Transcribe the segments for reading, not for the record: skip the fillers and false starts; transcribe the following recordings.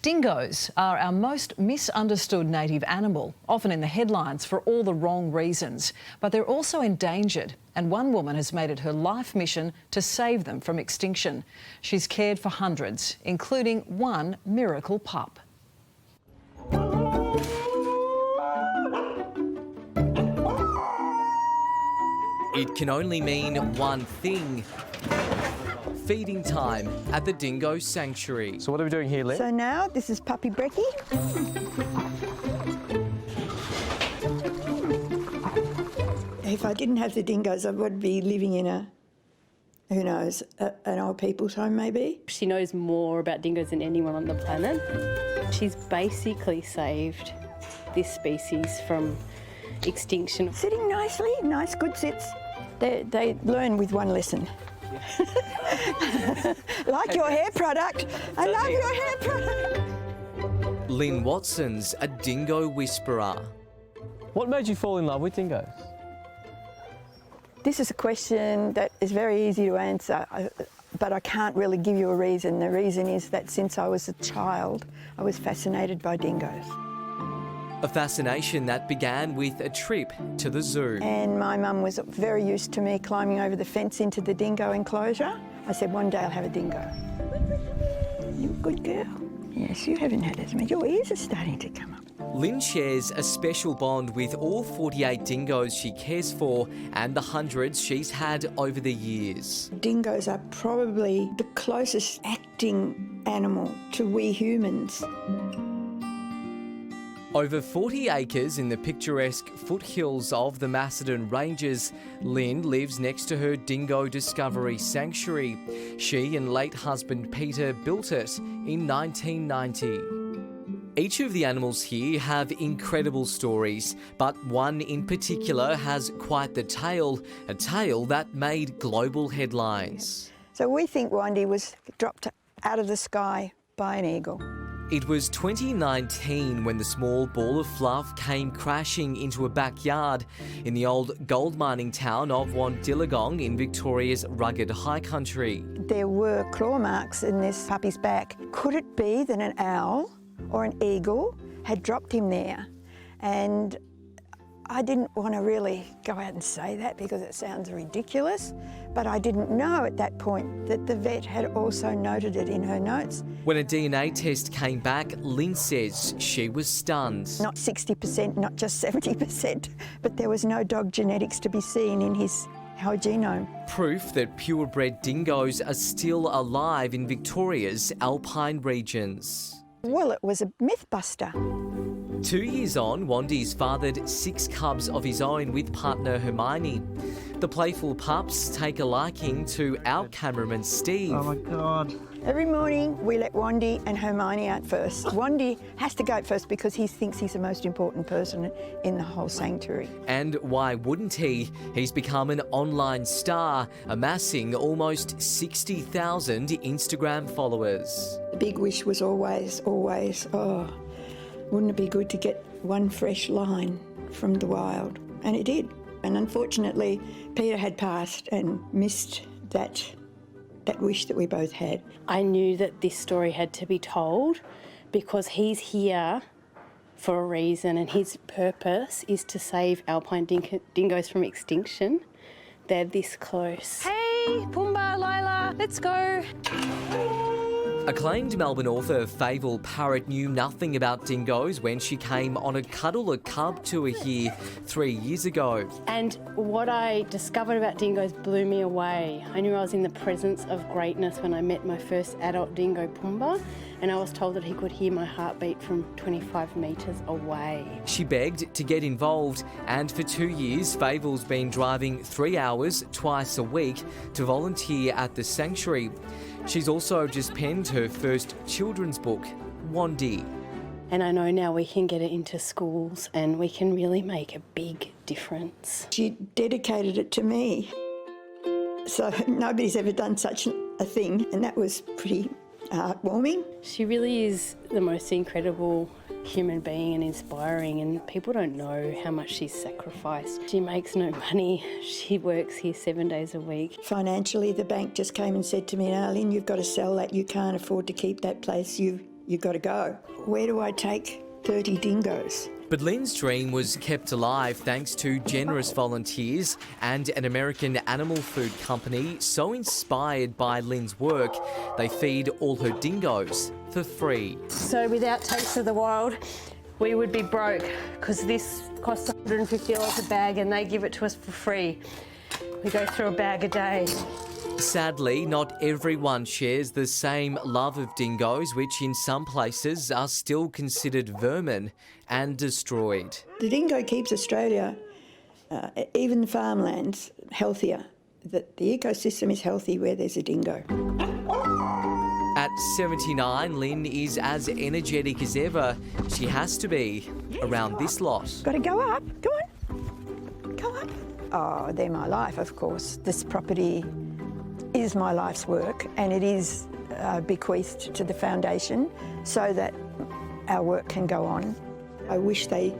Dingoes are our most misunderstood native animal, often in the headlines for all the wrong reasons. But they're also endangered, and one woman has made it her life mission to save them from extinction. She's cared for hundreds, including one miracle pup. It can only mean one thing. Feeding time at the dingo sanctuary. So what are we doing here, Lynn? So now this is puppy Brecky. If I didn't have the dingoes, I would be living in a, who knows, an old people's home maybe. She knows more about dingoes than anyone on the planet. She's basically saved this species from extinction. Sitting nicely, nice good sits. They learn with one lesson. Like your hair product. I love your hair product. Lynn Watson's a dingo whisperer. What made you fall in love with dingoes? This is a question that is very easy to answer, but I can't really give you a reason. The reason is that since I was a child, I was fascinated by dingoes. A fascination that began with a trip to the zoo. And my mum was very used to me climbing over the fence into the dingo enclosure. I said, one day I'll have a dingo. You're a good girl. Yes, you haven't had as many. Your ears are starting to come up. Lynn shares a special bond with all 48 dingoes she cares for and the hundreds she's had over the years. Dingoes are probably the closest acting animal to we humans. Over 40 acres in the picturesque foothills of the Macedon Ranges, Lynn lives next to her dingo discovery sanctuary. She and late husband Peter built it in 1990. Each of the animals here have incredible stories, but one in particular has quite the tale, a tale that made global headlines. So we think Wandy was dropped out of the sky by an eagle. It was 2019 when the small ball of fluff came crashing into a backyard in the old gold mining town of Wandillagong in Victoria's rugged high country. There were claw marks in this puppy's back. Could it be that an owl or an eagle had dropped him there? And I didn't want to really go out and say that because it sounds ridiculous, but I didn't know at that point that the vet had also noted it in her notes. When a DNA test came back, Lynn says she was stunned. Not 60%, not just 70%, but there was no dog genetics to be seen in his whole genome. Proof that purebred dingoes are still alive in Victoria's alpine regions. Well, it was a myth buster. 2 years on, Wandy's fathered 6 cubs of his own with partner Hermione. The playful pups take a liking to our cameraman Steve. Oh my God. Every morning we let Wandy and Hermione out first. Wandy has to go out first because he thinks he's the most important person in the whole sanctuary. And why wouldn't he? He's become an online star, amassing almost 60,000 Instagram followers. The big wish was always, oh, wouldn't it be good to get one fresh line from the wild? And it did. And unfortunately, Peter had passed and missed that wish that we both had. I knew that this story had to be told because he's here for a reason and his purpose is to save alpine dingoes from extinction. They're this close. Hey, Pumbaa, Lila, let's go. Acclaimed Melbourne author Fable Parrott knew nothing about dingoes when she came on a Cuddle a Cub tour here 3 years ago. And what I discovered about dingoes blew me away. I knew I was in the presence of greatness when I met my first adult dingo, Pumbaa, and I was told that he could hear my heartbeat from 25 metres away. She begged to get involved, and for 2 years, Fable's been driving 3 hours twice a week to volunteer at the sanctuary. She's also just penned her first children's book, Wandy. And I know now we can get it into schools and we can really make a big difference. She dedicated it to me. So nobody's ever done such a thing, and that was pretty heartwarming. She really is the most incredible human being and inspiring, and people don't know how much she's sacrificed. She makes no money. She works here 7 days a week. Financially, the bank just came and said to me, Arlene, you've got to sell that. You can't afford to keep that place. you've got to go. Where do I take 30 dingoes? But Lynn's dream was kept alive thanks to generous volunteers and an American animal food company so inspired by Lynn's work, they feed all her dingoes for free. So without Taste of the Wild, we would be broke because this costs $150 a bag and they give it to us for free. We go through a bag a day. Sadly, not everyone shares the same love of dingoes, which in some places are still considered vermin and destroyed. The dingo keeps Australia, even the farmlands, healthier. The ecosystem is healthy where there's a dingo. At 79, Lynn is as energetic as ever. She has to be around this lot. Got to go up. Go on. Go up. Oh, they're my life, of course. This property is my life's work, and it is bequeathed to the foundation so that our work can go on. I wish they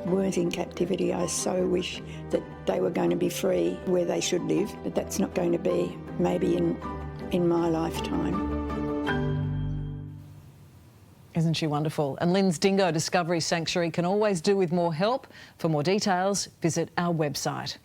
weren't in captivity. I so wish that they were going to be free where they should live, but that's not going to be maybe in my lifetime. Isn't she wonderful? And Lynn's Dingo Discovery Sanctuary can always do with more help. For more details, visit our website.